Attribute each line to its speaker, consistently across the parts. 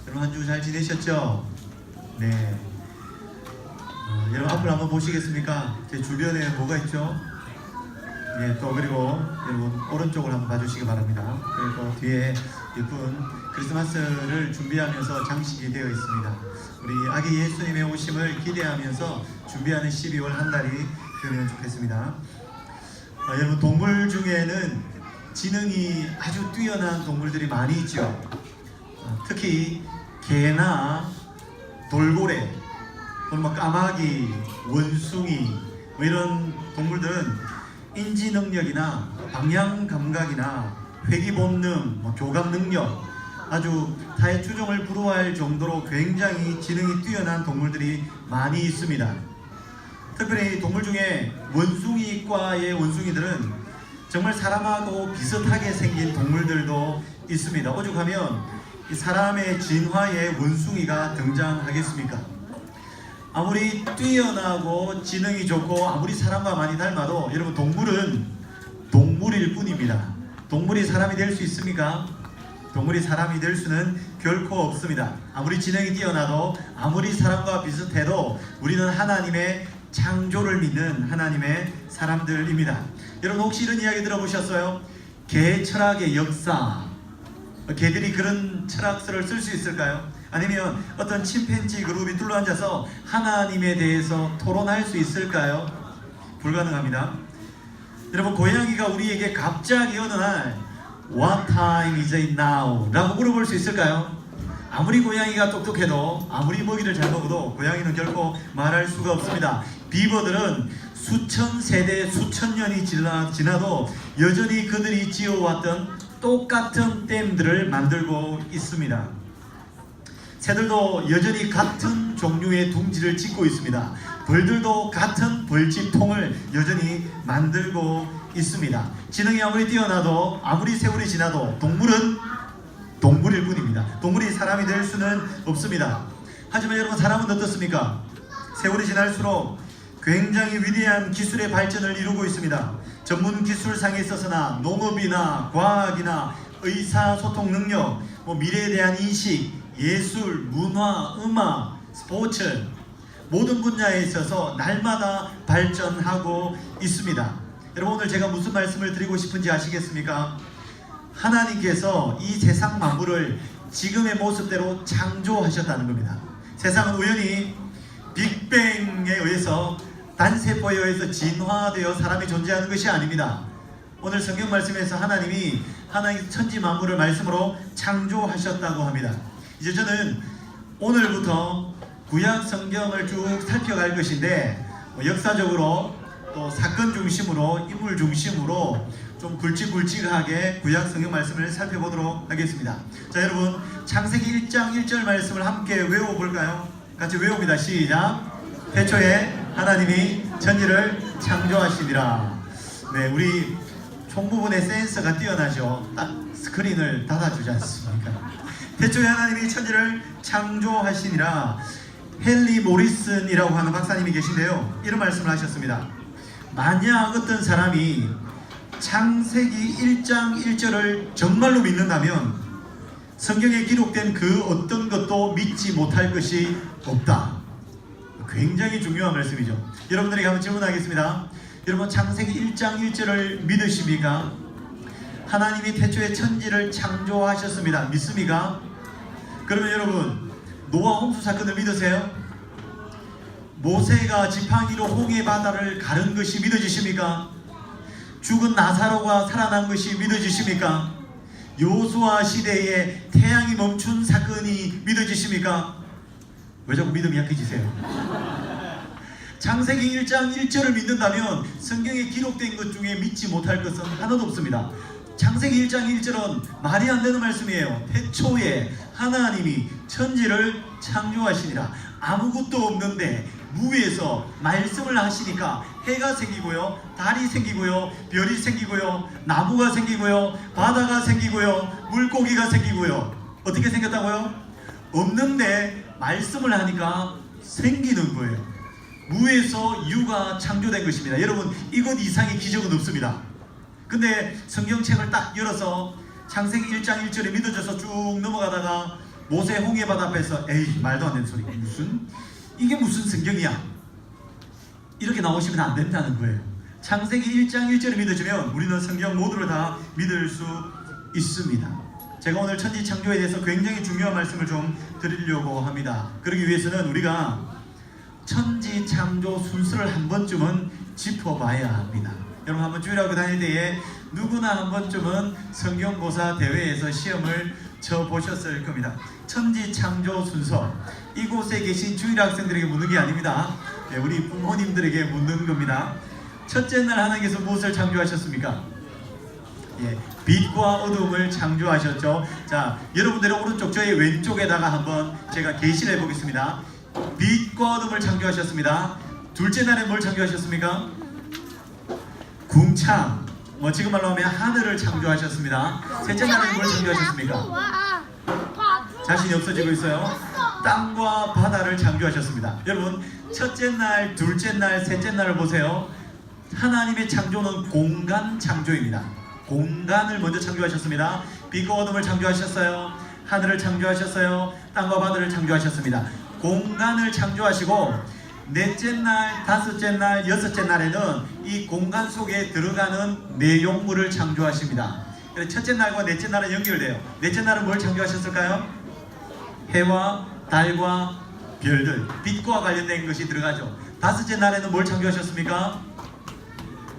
Speaker 1: 여러분 한 주 잘 지내셨죠? 네. 여러분 앞을 한번 보시겠습니까? 제 주변에 뭐가 있죠? 네, 또 그리고 여러분 오른쪽을 한번 봐주시기 바랍니다. 그리고 뒤에 예쁜 크리스마스를 준비하면서 장식이 되어 있습니다. 우리 아기 예수님의 오심을 기대하면서 준비하는 12월 한 달이 되면 좋겠습니다. 여러분 동물 중에는 지능이 아주 뛰어난 동물들이 많이 있죠. 특히 개나 돌고래, 또는 까마귀, 원숭이 이런 동물들은 인지 능력이나 방향 감각이나 회귀 본능, 교감 능력 아주 타의 추종을 불허할 정도로 굉장히 지능이 뛰어난 동물들이 많이 있습니다. 특별히 동물 중에 원숭이과의 원숭이들은 정말 사람하고 비슷하게 생긴 동물들도 있습니다. 오죽하면 이 사람의 진화에 원숭이가 등장하겠습니까? 아무리 뛰어나고 지능이 좋고 아무리 사람과 많이 닮아도 여러분 동물은 동물일 뿐입니다. 동물이 사람이 될 수 있습니까? 동물이 사람이 될 수는 결코 없습니다. 아무리 지능이 뛰어나도 아무리 사람과 비슷해도 우리는 하나님의 창조를 믿는 하나님의 사람들입니다. 여러분 혹시 이런 이야기 들어보셨어요? 개 철학의 역사. 개들이 그런 철학서를 쓸 수 있을까요? 아니면 어떤 침팬지 그룹이 둘러앉아서 하나님에 대해서 토론할 수 있을까요? 불가능합니다. 여러분 고양이가 우리에게 갑자기 어느 날 What time is it now? 라고 물어볼 수 있을까요? 아무리 고양이가 똑똑해도 아무리 먹이를 잘 먹어도 고양이는 결코 말할 수가 없습니다. 비버들은 수천 세대 수천 년이 지나도 여전히 그들이 지어왔던 똑같은 댐들을 만들고 있습니다. 새들도 여전히 같은 종류의 둥지를 짓고 있습니다. 벌들도 같은 벌집통을 여전히 만들고 있습니다. 지능이 아무리 뛰어나도 아무리 세월이 지나도 동물은 동물일 뿐입니다. 동물이 사람이 될 수는 없습니다. 하지만 여러분 사람은 어떻습니까? 세월이 지날수록 굉장히 위대한 기술의 발전을 이루고 있습니다. 전문 기술상에 있어서나 농업이나 과학이나 의사소통 능력, 미래에 대한 인식, 예술, 문화, 음악, 스포츠 모든 분야에 있어서 날마다 발전하고 있습니다. 여러분 오늘 제가 무슨 말씀을 드리고 싶은지 아시겠습니까? 하나님께서 이 세상 만물을 지금의 모습대로 창조하셨다는 겁니다. 세상은 우연히 빅뱅에 의해서 단세포에 의해서 진화되어 사람이 존재하는 것이 아닙니다. 오늘 성경 말씀에서 하나님이 하나님 천지 만물을 말씀으로 창조하셨다고 합니다. 이제 저는 오늘부터 구약 성경을 쭉 살펴갈 것인데 역사적으로 또 사건 중심으로 인물 중심으로 좀 굵직굵직하게 구약 성경 말씀을 살펴보도록 하겠습니다. 자 여러분 창세기 1장 1절 말씀을 함께 외워볼까요? 같이 외웁니다. 시작. 태초에 하나님이 천지를 창조하시니라. 네, 우리 총부분의 센서가 뛰어나죠. 딱 스크린을 닫아주지 않습니까? 태초에 하나님이 천지를 창조하시니라. 헨리 모리슨이라고 하는 박사님이 계신데요. 이런 말씀을 하셨습니다. 만약 어떤 사람이 창세기 1장 1절을 정말로 믿는다면 성경에 기록된 그 어떤 것도 믿지 못할 것이 없다. 굉장히 중요한 말씀이죠. 여러분들에게 한번 질문하겠습니다. 여러분 창세기 1장 1절을 믿으십니까? 하나님이 태초에 천지를 창조하셨습니다. 믿습니까? 그러면 여러분 노아 홍수 사건을 믿으세요? 모세가 지팡이로 홍해 바다를 가른 것이 믿어지십니까? 죽은 나사로가 살아난 것이 믿어지십니까? 요수아 시대에 태양이 멈춘 사건이 믿어지십니까? 왜 자꾸 믿음이 약해지세요? 창세기 1장 1절을 믿는다면 성경에 기록된 것 중에 믿지 못할 것은 하나도 없습니다. 창세기 1장 1절은 말이 안 되는 말씀이에요. 태초에 하나님이 천지를 창조하시니라. 아무것도 없는데 무에서 말씀을 하시니까 해가 생기고요, 달이 생기고요, 별이 생기고요, 나무가 생기고요, 바다가 생기고요, 물고기가 생기고요. 어떻게 생겼다고요? 없는데 말씀을 하니까 생기는 거예요. 무에서 유가 창조된 것입니다. 여러분 이것 이상의 기적은 없습니다. 근데 성경책을 딱 열어서 창세기 1장 1절에 믿어져서 쭉 넘어가다가 모세 홍해 바다 앞에서 에이 말도 안 되는 소리, 이게 무슨 성경이야, 이렇게 나오시면 안 된다는 거예요. 창세기 1장 1절을 믿어주면 우리는 성경 모두를 다 믿을 수 있습니다. 제가 오늘 천지 창조에 대해서 굉장히 중요한 말씀을 좀 드리려고 합니다. 그러기 위해서는 우리가 천지 창조 순서를 한 번쯤은 짚어봐야 합니다. 여러분 한번 주일학교 다닐 때에 누구나 한 번쯤은 성경고사 대회에서 시험을 쳐보셨을 겁니다. 천지 창조 순서, 이곳에 계신 주일학생들에게 묻는 게 아닙니다. 우리 부모님들에게 묻는 겁니다. 첫째 날 하나님께서 무엇을 창조하셨습니까? 빛과 어둠을 창조하셨죠. 자, 여러분들의 오른쪽 저의 왼쪽에다가 한번 제가 계시를 해보겠습니다. 빛과 어둠을 창조하셨습니다. 둘째 날에 뭘 창조하셨습니까? 궁창, 지금 말로 하면 하늘을 창조하셨습니다. 셋째 날에 뭘 창조하셨습니까? 자신이 없어지고 있어요. 땅과 바다를 창조하셨습니다. 여러분, 첫째 날, 둘째 날, 셋째 날을 보세요. 하나님의 창조는 공간 창조입니다. 공간을 먼저 창조하셨습니다. 빛과 어둠을 창조하셨어요. 하늘을 창조하셨어요. 땅과 바다를 창조하셨습니다. 공간을 창조하시고 넷째 날, 다섯째 날, 여섯째 날에는 이 공간 속에 들어가는 내용물을 창조하십니다. 그래서 첫째 날과 넷째 날은 연결돼요. 넷째 날은 뭘 창조하셨을까요? 해와 달과 별들, 빛과 관련된 것이 들어가죠. 다섯째 날에는 뭘 창조하셨습니까?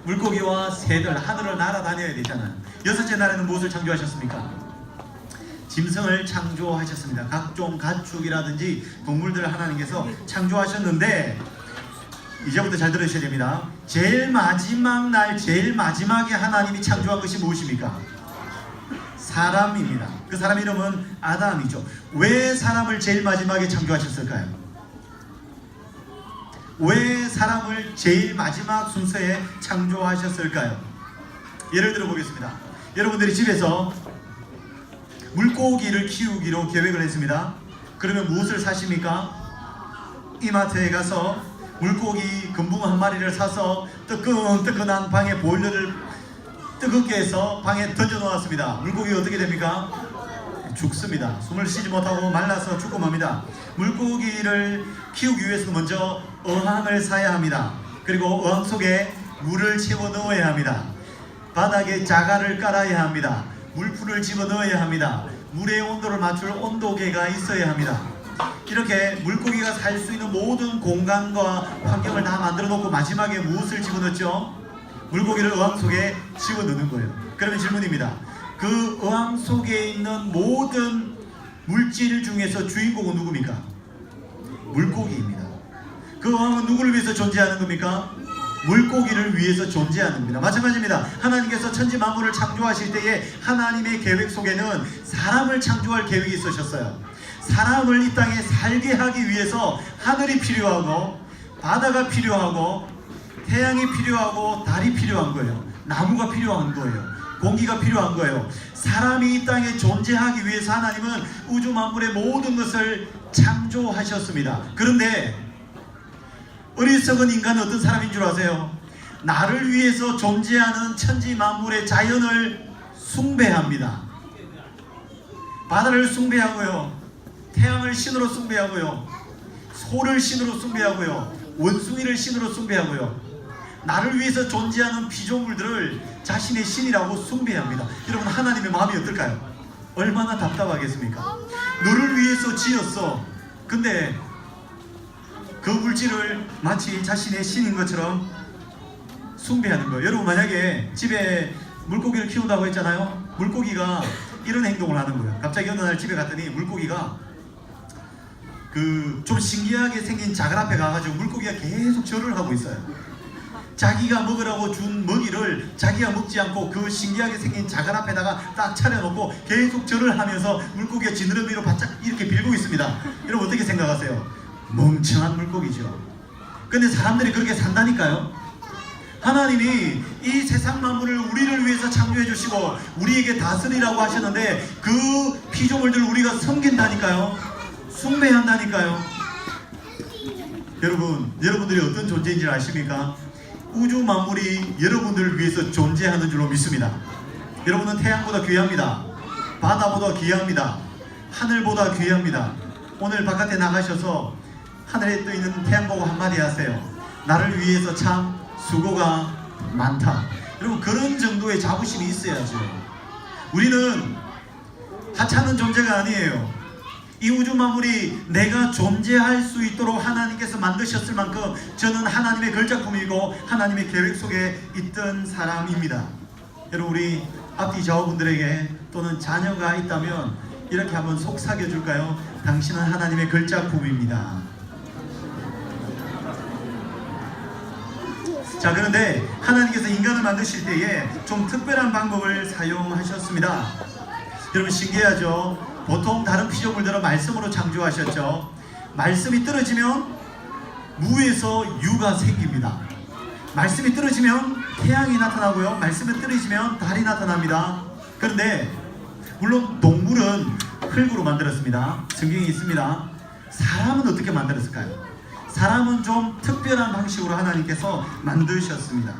Speaker 1: 물고기와 새들, 하늘을 날아다녀야 되잖아요. 여섯째 날에는 무엇을 창조하셨습니까? 짐승을 창조하셨습니다. 각종 가축이라든지 동물들을 하나님께서 창조하셨는데, 이제부터 잘 들으셔야 됩니다. 제일 마지막 날, 제일 마지막에 하나님이 창조한 것이 무엇입니까? 사람입니다. 그 사람 이름은 아담이죠. 왜 사람을 제일 마지막에 창조하셨을까요? 왜 사람을 제일 마지막 순서에 창조하셨을까요? 예를 들어 보겠습니다. 여러분들이 집에서 물고기를 키우기로 계획을 했습니다. 그러면 무엇을 사십니까? 이마트에 가서 물고기 금붕어 한 마리를 사서 뜨끈뜨끈한 방에 보일러를 뜨겁게 해서 방에 던져 놓았습니다. 물고기가 어떻게 됩니까? 죽습니다. 숨을 쉬지 못하고 말라서 죽고 맙니다. 물고기를 키우기 위해서는 먼저 어항을 사야 합니다. 그리고 어항 속에 물을 채워 넣어야 합니다. 바닥에 자갈을 깔아야 합니다. 물풀을 집어 넣어야 합니다. 물의 온도를 맞출 온도계가 있어야 합니다. 이렇게 물고기가 살 수 있는 모든 공간과 환경을 다 만들어 놓고 마지막에 무엇을 집어넣죠? 물고기를 어항 속에 집어넣는 거예요. 그러면 질문입니다. 그 어항 속에 있는 모든 물질 중에서 주인공은 누굽니까? 물고기입니다. 그 어항은 누구를 위해서 존재하는 겁니까? 물고기를 위해서 존재하는 겁니다. 마찬가지입니다. 하나님께서 천지 만물을 창조하실 때에 하나님의 계획 속에는 사람을 창조할 계획이 있으셨어요. 사람을 이 땅에 살게 하기 위해서 하늘이 필요하고 바다가 필요하고 태양이 필요하고 달이 필요한 거예요. 나무가 필요한 거예요. 공기가 필요한 거예요. 사람이 이 땅에 존재하기 위해서 하나님은 우주 만물의 모든 것을 창조하셨습니다. 그런데 어리석은 인간은 어떤 사람인 줄 아세요? 나를 위해서 존재하는 천지 만물의 자연을 숭배합니다. 바다를 숭배하고요, 태양을 신으로 숭배하고요, 소를 신으로 숭배하고요, 원숭이를 신으로 숭배하고요, 나를 위해서 존재하는 피조물들을 자신의 신이라고 숭배합니다. 여러분, 하나님의 마음이 어떨까요? 얼마나 답답하겠습니까? 너를 위해서 지었어. 근데 그 물질을 마치 자신의 신인 것처럼 숭배하는 거예요. 여러분, 만약에 집에 물고기를 키운다고 했잖아요. 물고기가 이런 행동을 하는 거예요. 갑자기 어느 날 집에 갔더니 물고기가 좀 신기하게 생긴 자갈 앞에 가가지고 물고기가 계속 절을 하고 있어요. 자기가 먹으라고 준 먹이를 자기가 먹지 않고 그 신기하게 생긴 자갈 앞에다가 딱 차려놓고 계속 절을 하면서 물고기가 지느러미로 바짝 이렇게 빌고 있습니다. 여러분, 어떻게 생각하세요? 멍청한 물고기죠. 근데 사람들이 그렇게 산다니까요. 하나님이 이 세상 만물을 우리를 위해서 창조해 주시고 우리에게 다스리라고 하셨는데 그 피조물들을 우리가 섬긴다니까요. 숭배한다니까요. 여러분들이 어떤 존재인지 아십니까? 우주 만물이 여러분들을 위해서 존재하는 줄로 믿습니다. 여러분은 태양보다 귀합니다. 바다보다 귀합니다. 하늘보다 귀합니다. 오늘 바깥에 나가셔서 하늘에 떠 있는 태양 보고 한마디 하세요. 나를 위해서 참 수고가 많다. 여러분, 그런 정도의 자부심이 있어야죠. 우리는 하찮은 존재가 아니에요. 이 우주 만물이 내가 존재할 수 있도록 하나님께서 만드셨을 만큼 저는 하나님의 걸작품이고 하나님의 계획 속에 있던 사람입니다. 여러분, 우리 앞뒤 좌우분들에게 또는 자녀가 있다면 이렇게 한번 속삭여 줄까요? 당신은 하나님의 걸작품입니다. 자, 그런데 하나님께서 인간을 만드실 때에 좀 특별한 방법을 사용하셨습니다. 여러분, 신기하죠? 보통 다른 피조물들은 말씀으로 창조하셨죠. 말씀이 떨어지면 무에서 유가 생깁니다. 말씀이 떨어지면 태양이 나타나고요. 말씀이 떨어지면 달이 나타납니다. 그런데 물론 동물은 흙으로 만들었습니다. 성경이 있습니다. 사람은 어떻게 만들었을까요? 사람은 좀 특별한 방식으로 하나님께서 만드셨습니다.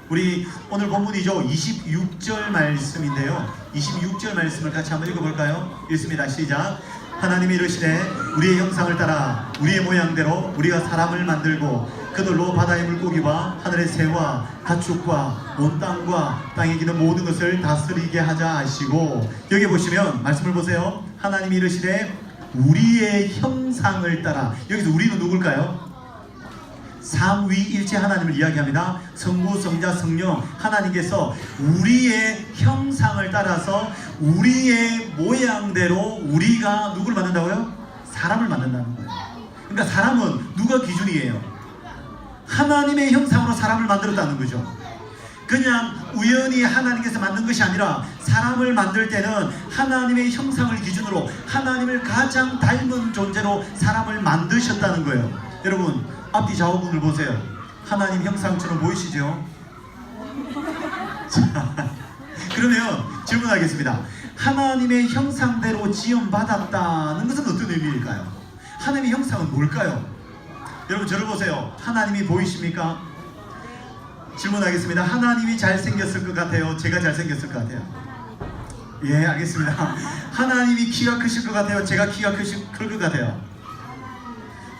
Speaker 1: 우리 오늘 본문이죠. 26절 말씀인데요. 26절 말씀을 같이 한번 읽어볼까요? 읽습니다. 시작. 하나님이 이르시되 우리의 형상을 따라 우리의 모양대로 우리가 사람을 만들고 그들로 바다의 물고기와 하늘의 새와 가축과 온 땅과 땅에 기는 모든 것을 다스리게 하자 하시고, 여기 보시면 말씀을 보세요. 하나님이 이르시되 우리의 형상을 따라, 여기서 우리는 누굴까요? 삼위일체 하나님을 이야기합니다. 성부, 성자, 성령, 하나님께서 우리의 형상을 따라서 우리의 모양대로 우리가 누구를 만든다고요? 사람을 만든다는 거예요. 그러니까 사람은 누가 기준이에요? 하나님의 형상으로 사람을 만들었다는 거죠. 그냥 우연히 하나님께서 만든 것이 아니라 사람을 만들 때는 하나님의 형상을 기준으로 하나님을 가장 닮은 존재로 사람을 만드셨다는 거예요. 여러분, 앞뒤 좌우분을 보세요. 하나님 형상처럼 보이시죠? 자, 그러면 질문하겠습니다. 하나님의 형상대로 지음받았다는 것은 어떤 의미일까요? 하나님의 형상은 뭘까요? 여러분, 저를 보세요. 하나님이 보이십니까? 질문하겠습니다. 하나님이 잘생겼을 것 같아요? 제가 잘생겼을 것 같아요? 예, 알겠습니다. 하나님이 키가 크실 것 같아요? 제가 키가 클 것 같아요?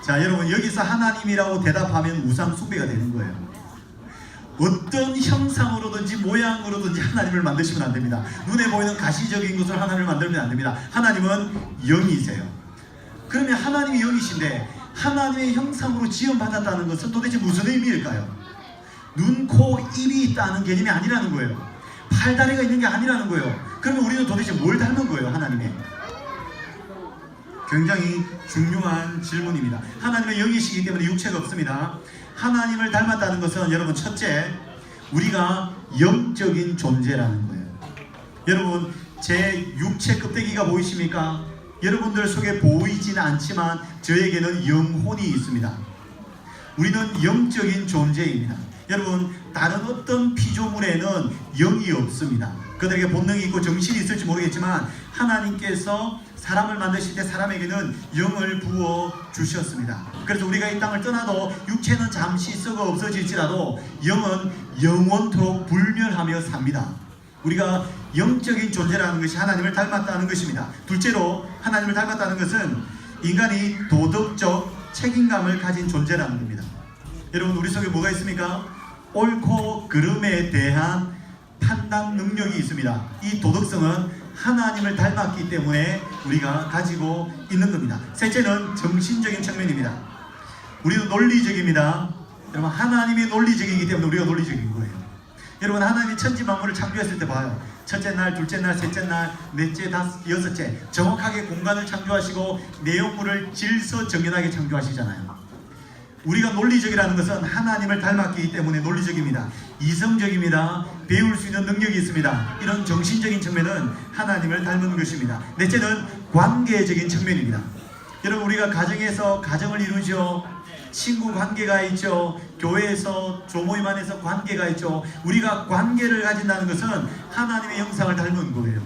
Speaker 1: 자, 여러분, 여기서 하나님이라고 대답하면 우상 숭배가 되는 거예요. 어떤 형상으로든지 모양으로든지 하나님을 만드시면 안 됩니다. 눈에 보이는 가시적인 것으로 하나님을 만들면 안 됩니다. 하나님은 영이세요. 그러면 하나님이 영이신데 하나님의 형상으로 지음받았다는 것은 도대체 무슨 의미일까요? 눈, 코, 입이 있다는 개념이 아니라는 거예요. 팔다리가 있는 게 아니라는 거예요. 그러면 우리는 도대체 뭘 닮은 거예요? 하나님의. 굉장히 중요한 질문입니다. 하나님은 영이시기 때문에 육체가 없습니다. 하나님을 닮았다는 것은 여러분, 첫째, 우리가 영적인 존재라는 거예요. 여러분, 제 육체 껍데기가 보이십니까? 여러분들 속에 보이지는 않지만 저에게는 영혼이 있습니다. 우리는 영적인 존재입니다. 여러분, 다른 어떤 피조물에는 영이 없습니다. 그들에게 본능이 있고 정신이 있을지 모르겠지만 하나님께서 사람을 만드실 때 사람에게는 영을 부어 주셨습니다. 그래서 우리가 이 땅을 떠나도 육체는 잠시 썩어 없어질지라도 영은 영원토록 불멸하며 삽니다. 우리가 영적인 존재라는 것이 하나님을 닮았다는 것입니다. 둘째로, 하나님을 닮았다는 것은 인간이 도덕적 책임감을 가진 존재라는 겁니다. 여러분, 우리 속에 뭐가 있습니까? 옳고 그름에 대한 판단 능력이 있습니다. 이 도덕성은 하나님을 닮았기 때문에 우리가 가지고 있는 겁니다. 셋째는 정신적인 측면입니다. 우리도 논리적입니다. 여러분, 하나님이 논리적이기 때문에 우리가 논리적인 거예요. 여러분, 하나님이 천지 만물을 창조했을 때 봐요. 첫째 날, 둘째 날, 셋째 날, 넷째, 다섯, 여섯째, 정확하게 공간을 창조하시고 내용물을 질서정연하게 창조하시잖아요. 우리가 논리적이라는 것은 하나님을 닮았기 때문에 논리적입니다. 이성적입니다. 배울 수 있는 능력이 있습니다. 이런 정신적인 측면은 하나님을 닮은 것입니다. 넷째는 관계적인 측면입니다. 여러분, 우리가 가정에서 가정을 이루죠. 친구 관계가 있죠. 교회에서 조모임 안에서 관계가 있죠. 우리가 관계를 가진다는 것은 하나님의 형상을 닮은 거예요.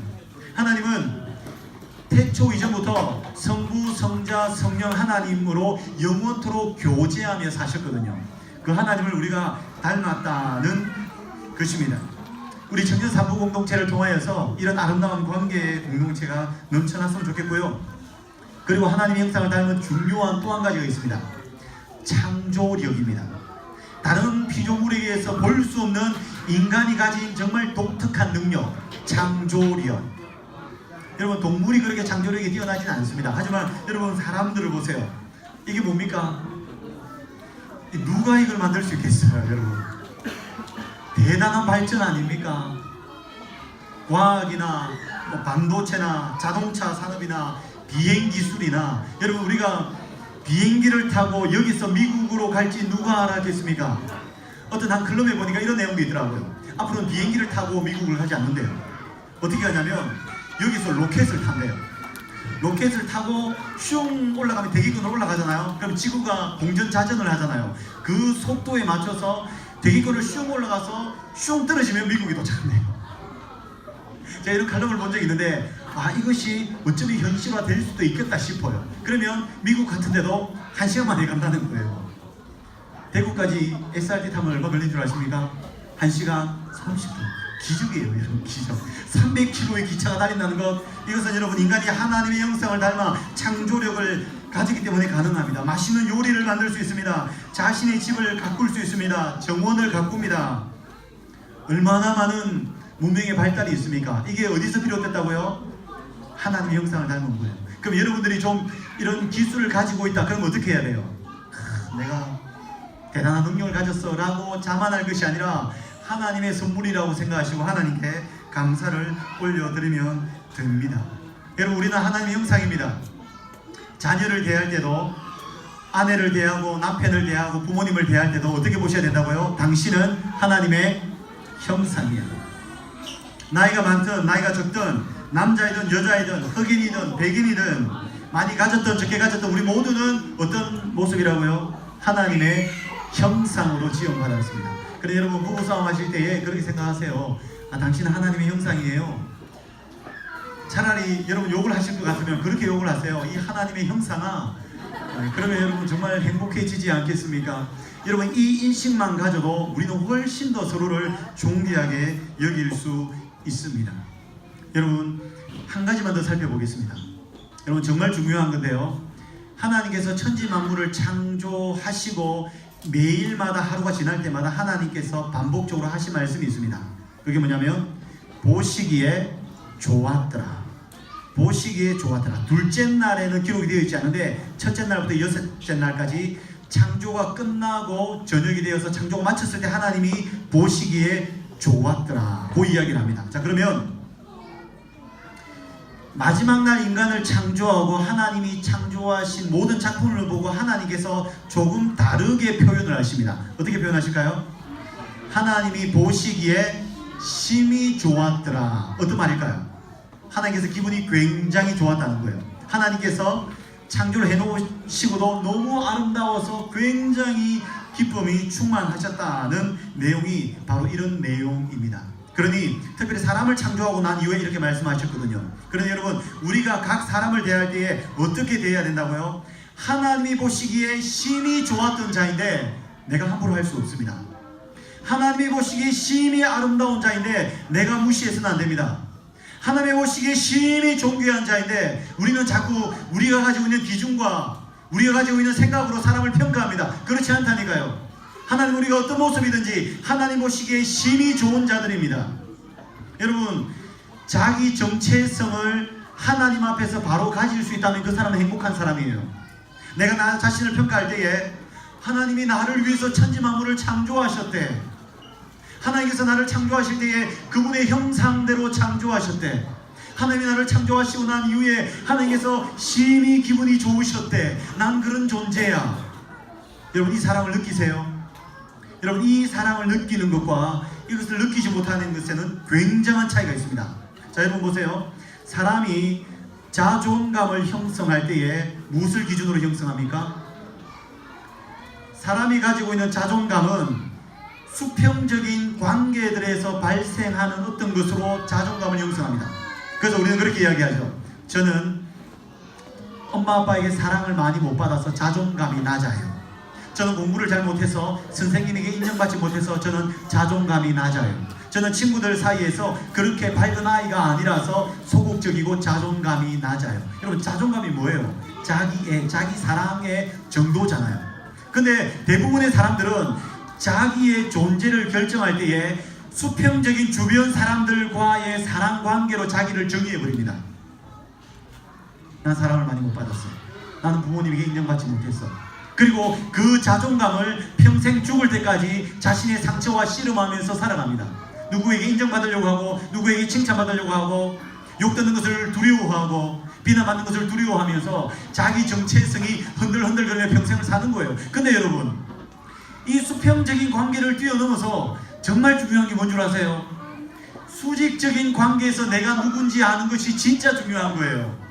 Speaker 1: 하나님은 태초 이전부터 성부, 성자, 성령 하나님으로 영원토록 교제하며 사셨거든요. 그 하나님을 우리가 닮았다는 것입니다. 우리 청년 사부 공동체를 통하여서 이런 아름다운 관계의 공동체가 넘쳐났으면 좋겠고요. 그리고 하나님의 형상을 닮은 중요한 또 한 가지가 있습니다. 창조력입니다. 다른 피조물에게서 볼 수 없는 인간이 가진 정말 독특한 능력, 창조력. 여러분, 동물이 그렇게 창조력이 뛰어나진 않습니다. 하지만 여러분, 사람들을 보세요. 이게 뭡니까? 누가 이걸 만들 수 있겠어요, 여러분? 대단한 발전 아닙니까? 과학이나 반도체나 자동차 산업이나 비행 기술이나, 여러분, 우리가 비행기를 타고 여기서 미국으로 갈지 누가 알았겠습니까? 어떤 한 클럽에 보니까 이런 내용도 있더라고요. 앞으로는 비행기를 타고 미국을 가지 않는데요. 어떻게 하냐면 여기서 로켓을 탄대요. 로켓을 타고 슝 올라가면 대기권으로 올라가잖아요. 그럼 지구가 공전자전을 하잖아요. 그 속도에 맞춰서 대기권을 슝 올라가서 슝 떨어지면 미국이 도착한대요. 제가 이런 칼럼을 본 적이 있는데, 이것이 어쩌면 현실화 될 수도 있겠다 싶어요. 그러면 미국 같은 데도 1시간 만에 간다는 거예요. 대구까지 SRT 타면 얼마 걸린 줄 아십니까? 1시간 30분. 기적이에요, 여러분. 기적. 300km의 기차가 달린다는 것, 이것은 여러분, 인간이 하나님의 형상을 닮아 창조력을 가지기 때문에 가능합니다. 맛있는 요리를 만들 수 있습니다. 자신의 집을 가꿀 수 있습니다. 정원을 가꿉니다. 얼마나 많은 문명의 발달이 있습니까? 이게 어디서 비롯됐다고요? 하나님의 형상을 닮은 거예요. 그럼 여러분들이 좀 이런 기술을 가지고 있다. 그럼 어떻게 해야 돼요? 내가 대단한 능력을 가졌어 라고 자만할 것이 아니라 하나님의 선물이라고 생각하시고 하나님께 감사를 올려드리면 됩니다. 여러분, 우리는 하나님의 형상입니다. 자녀를 대할 때도, 아내를 대하고 남편을 대하고 부모님을 대할 때도 어떻게 보셔야 된다고요? 당신은 하나님의 형상이야. 나이가 많든 나이가 적든, 남자이든 여자이든 흑인이든 백인이든, 많이 가졌든 적게 가졌든 우리 모두는 어떤 모습이라고요? 하나님의 형상으로 지음받았습니다. 그래, 여러분, 부부싸움 하실 때에 그렇게 생각하세요. 당신은 하나님의 형상이에요. 차라리 여러분 욕을 하실 것 같으면 그렇게 욕을 하세요. 이 하나님의 형상아. 그러면 여러분 정말 행복해지지 않겠습니까? 여러분, 이 인식만 가져도 우리는 훨씬 더 서로를 존귀하게 여길 수 있습니다. 여러분, 한 가지만 더 살펴보겠습니다. 여러분, 정말 중요한 건데요, 하나님께서 천지 만물을 창조하시고 매일마다 하루가 지날 때마다 하나님께서 반복적으로 하신 말씀이 있습니다. 그게 뭐냐면 보시기에 좋았더라. 보시기에 좋았더라. 둘째 날에는 기록이 되어 있지 않은데 첫째 날부터 여섯째 날까지 창조가 끝나고 저녁이 되어서 창조가 마쳤을 때 하나님이 보시기에 좋았더라, 그 이야기를 합니다. 자, 그러면 마지막 날 인간을 창조하고 하나님이 창조하신 모든 작품을 보고 하나님께서 조금 다르게 표현을 하십니다. 어떻게 표현하실까요? 하나님이 보시기에 심히 좋았더라. 어떤 말일까요? 하나님께서 기분이 굉장히 좋았다는 거예요. 하나님께서 창조를 해놓으시고도 너무 아름다워서 굉장히 기쁨이 충만하셨다는 내용이 바로 이런 내용입니다. 그러니 특별히 사람을 창조하고 난 이후에 이렇게 말씀하셨거든요. 그러니 여러분, 우리가 각 사람을 대할 때에 어떻게 대해야 된다고요? 하나님이 보시기에 심히 좋았던 자인데 내가 함부로 할 수 없습니다. 하나님이 보시기에 심히 아름다운 자인데 내가 무시해서는 안 됩니다. 하나님이 보시기에 심히 존귀한 자인데 우리는 자꾸 우리가 가지고 있는 기준과 우리가 가지고 있는 생각으로 사람을 평가합니다. 그렇지 않다니까요. 하나님, 우리가 어떤 모습이든지 하나님 보시기에 심히 좋은 자들입니다. 여러분, 자기 정체성을 하나님 앞에서 바로 가질 수 있다면 그 사람은 행복한 사람이에요. 내가 나 자신을 평가할 때에 하나님이 나를 위해서 천지 만물을 창조하셨대. 하나님께서 나를 창조하실 때에 그분의 형상대로 창조하셨대. 하나님이 나를 창조하시고 난 이후에 하나님께서 심히 기분이 좋으셨대. 난 그런 존재야. 여러분, 이 사랑을 느끼세요? 여러분, 이 사랑을 느끼는 것과 이것을 느끼지 못하는 것에는 굉장한 차이가 있습니다. 자, 여러분 보세요. 사람이 자존감을 형성할 때에 무엇을 기준으로 형성합니까? 사람이 가지고 있는 자존감은 수평적인 관계들에서 발생하는 어떤 것으로 자존감을 형성합니다. 그래서 우리는 그렇게 이야기하죠. 저는 엄마 아빠에게 사랑을 많이 못 받아서 자존감이 낮아요. 저는 공부를 잘 못해서 선생님에게 인정받지 못해서 저는 자존감이 낮아요. 저는 친구들 사이에서 그렇게 밝은 아이가 아니라서 소극적이고 자존감이 낮아요. 여러분, 자존감이 뭐예요? 자기 사랑의 정도잖아요. 근데 대부분의 사람들은 자기의 존재를 결정할 때에 수평적인 주변 사람들과의 사랑 관계로 자기를 정의해버립니다. 난 사랑을 많이 못 받았어. 나는 부모님에게 인정받지 못했어. 그리고 그 자존감을 평생 죽을 때까지 자신의 상처와 씨름하면서 살아갑니다. 누구에게 인정받으려고 하고, 누구에게 칭찬받으려고 하고, 욕듣는 것을 두려워하고, 비난받는 것을 두려워하면서 자기 정체성이 흔들흔들거리며 평생을 사는 거예요. 근데 여러분, 이 수평적인 관계를 뛰어넘어서 정말 중요한 게 뭔 줄 아세요? 수직적인 관계에서 내가 누군지 아는 것이 진짜 중요한 거예요.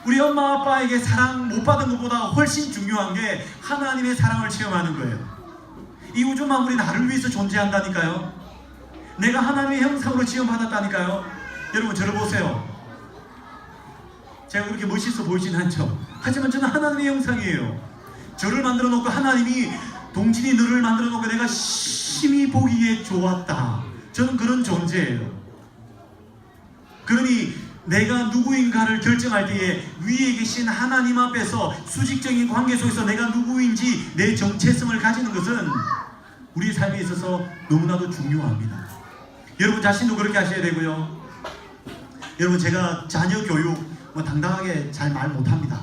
Speaker 1: 우리 엄마 아빠에게 사랑 못 받은 것보다 훨씬 중요한 게 하나님의 사랑을 체험하는 거예요. 이 우주 만물이 나를 위해서 존재한다니까요. 내가 하나님의 형상으로 지음받았다니까요. 여러분, 저를 보세요. 제가 그렇게 멋있어 보이진 않죠. 하지만 저는 하나님의 형상이에요. 저를 만들어 놓고 하나님이 동진이 너를 만들어 놓고 내가 심히 보기에 좋았다. 저는 그런 존재예요. 그러니 내가 누구인가를 결정할 때에 위에 계신 하나님 앞에서 수직적인 관계 속에서 내가 누구인지 내 정체성을 가지는 것은 우리 삶에 있어서 너무나도 중요합니다. 여러분 자신도 그렇게 하셔야 되고요. 여러분, 제가 자녀 교육 당당하게 잘 말 못합니다.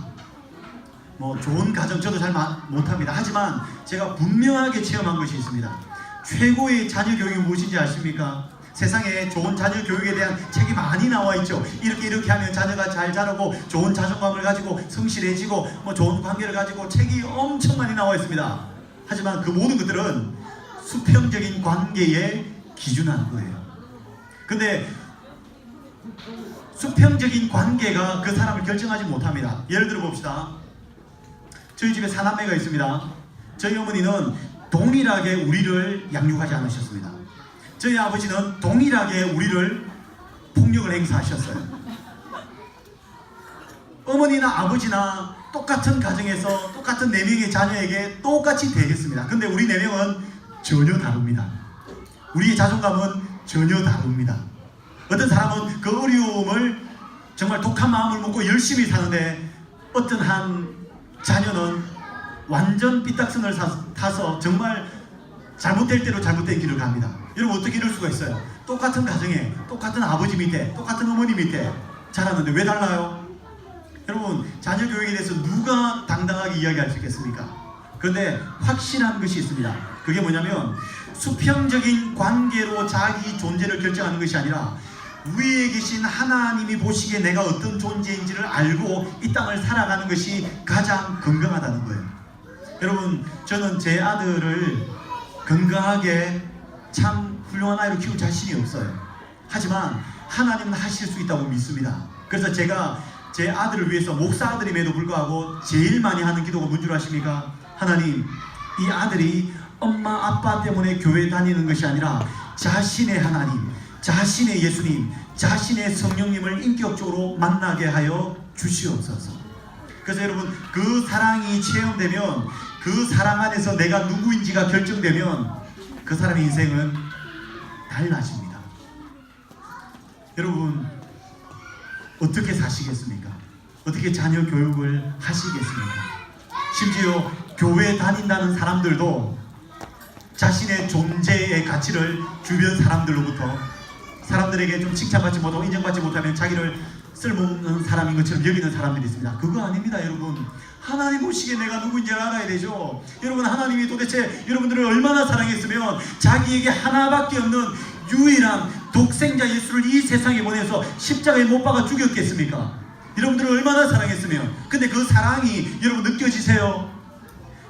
Speaker 1: 좋은 가정 저도 잘 못합니다. 하지만 제가 분명하게 체험한 것이 있습니다. 최고의 자녀 교육이 무엇인지 아십니까? 세상에 좋은 자녀 교육에 대한 책이 많이 나와 있죠. 이렇게 하면 자녀가 잘 자라고 좋은 자존감을 가지고 성실해지고 좋은 관계를 가지고 책이 엄청 많이 나와 있습니다. 하지만 그 모든 것들은 수평적인 관계에 기준한 거예요. 근데 수평적인 관계가 그 사람을 결정하지 못합니다. 예를 들어 봅시다. 저희 집에 사남매가 있습니다. 저희 어머니는 동일하게 우리를 양육하지 않으셨습니다. 저희 아버지는 동일하게 우리를 폭력을 행사하셨어요. 어머니나 아버지나 똑같은 가정에서 똑같은 4명의 자녀에게 똑같이 대했습니다. 근데 우리 4명은 전혀 다릅니다. 우리의 자존감은 전혀 다릅니다. 어떤 사람은 그 어려움을 정말 독한 마음을 먹고 열심히 사는데, 어떤 한 자녀는 완전 삐딱선을 타서 정말 잘못될 대로 잘못된 길을 갑니다. 여러분, 어떻게 이럴 수가 있어요? 똑같은 가정에 똑같은 아버지 밑에 똑같은 어머니 밑에 자랐는데 왜 달라요? 여러분, 자녀 교육에 대해서 누가 당당하게 이야기할 수 있겠습니까? 그런데 확실한 것이 있습니다. 그게 뭐냐면 수평적인 관계로 자기 존재를 결정하는 것이 아니라 위에 계신 하나님이 보시기에 내가 어떤 존재인지를 알고 이 땅을 살아가는 것이 가장 건강하다는 거예요. 여러분, 저는 제 아들을 건강하게 참 훌륭한 아이로 키울 자신이 없어요. 하지만 하나님은 하실 수 있다고 믿습니다. 그래서 제가 제 아들을 위해서 목사 아들임에도 불구하고 제일 많이 하는 기도가 뭔 줄 아십니까? 하나님, 이 아들이 엄마 아빠 때문에 교회 다니는 것이 아니라 자신의 하나님, 자신의 예수님, 자신의 성령님을 인격적으로 만나게 하여 주시옵소서. 그래서 여러분, 그 사랑이 체험되면, 그 사랑 안에서 내가 누구인지가 결정되면 그 사람의 인생은 달라집니다. 여러분, 어떻게 사시겠습니까? 어떻게 자녀 교육을 하시겠습니까? 심지어 교회 다닌다는 사람들도 자신의 존재의 가치를 주변 사람들로부터, 사람들에게 좀 칭찬받지 못하고 인정받지 못하면 자기를 쓸모없는 사람인 것처럼 여기는 사람들이 있습니다. 그거 아닙니다. 여러분, 하나님 보시기에 내가 누구인지 알아야 되죠. 여러분, 하나님이 도대체 여러분들을 얼마나 사랑했으면 자기에게 하나밖에 없는 유일한 독생자 예수를 이 세상에 보내서 십자가에 못 박아 죽였겠습니까? 여러분들을 얼마나 사랑했으면. 근데 그 사랑이 여러분 느껴지세요?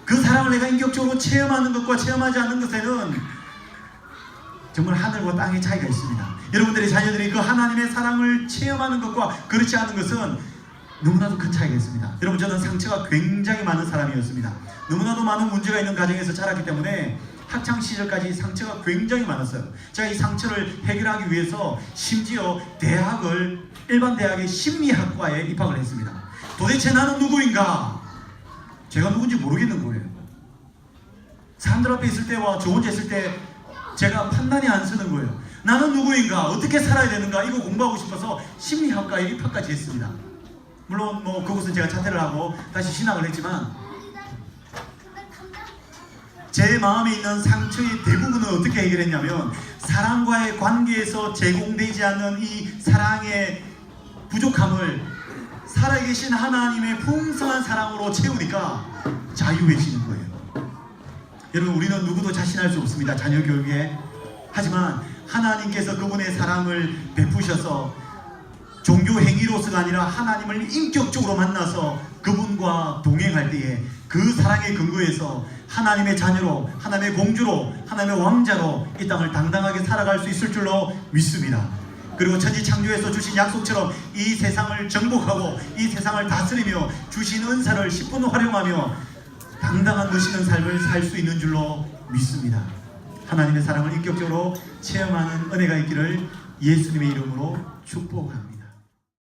Speaker 1: 그 사랑을 내가 인격적으로 체험하는 것과 체험하지 않는 것에는 정말 하늘과 땅의 차이가 있습니다. 여러분들의 자녀들이 그 하나님의 사랑을 체험하는 것과 그렇지 않은 것은 너무나도 큰 차이가 있습니다. 여러분, 저는 상처가 굉장히 많은 사람이었습니다. 너무나도 많은 문제가 있는 가정에서 자랐기 때문에 학창시절까지 상처가 굉장히 많았어요. 제가 이 상처를 해결하기 위해서 심지어 일반 대학의 심리학과에 입학을 했습니다. 도대체 나는 누구인가? 제가 누군지 모르겠는 거예요. 사람들 앞에 있을 때와 저 혼자 있을 때 제가 판단이 안 서는 거예요. 나는 누구인가? 어떻게 살아야 되는가? 이거 공부하고 싶어서 심리학과에 입학까지 했습니다. 물론 뭐 그곳은 제가 자퇴를 하고 다시 신학을 했지만 제 마음에 있는 상처의 대부분은 어떻게 해결했냐면 사람과의 관계에서 제공되지 않는 이 사랑의 부족함을 살아계신 하나님의 풍성한 사랑으로 채우니까 자유해지는 거예요. 여러분, 우리는 누구도 자신할 수 없습니다. 자녀 교육에. 하지만 하나님께서 그분의 사랑을 베푸셔서 종교 행위로서가 아니라 하나님을 인격적으로 만나서 그분과 동행할 때에 그 사랑의 근거에서 하나님의 자녀로, 하나님의 공주로, 하나님의 왕자로 이 땅을 당당하게 살아갈 수 있을 줄로 믿습니다. 그리고 천지창조에서 주신 약속처럼 이 세상을 정복하고 이 세상을 다스리며 주신 은사를 10분 활용하며 당당한 멋있는 삶을 살 수 있는 줄로 믿습니다. 하나님의 사랑을 인격적으로 체험하는 은혜가 있기를 예수님의 이름으로 축복합니다.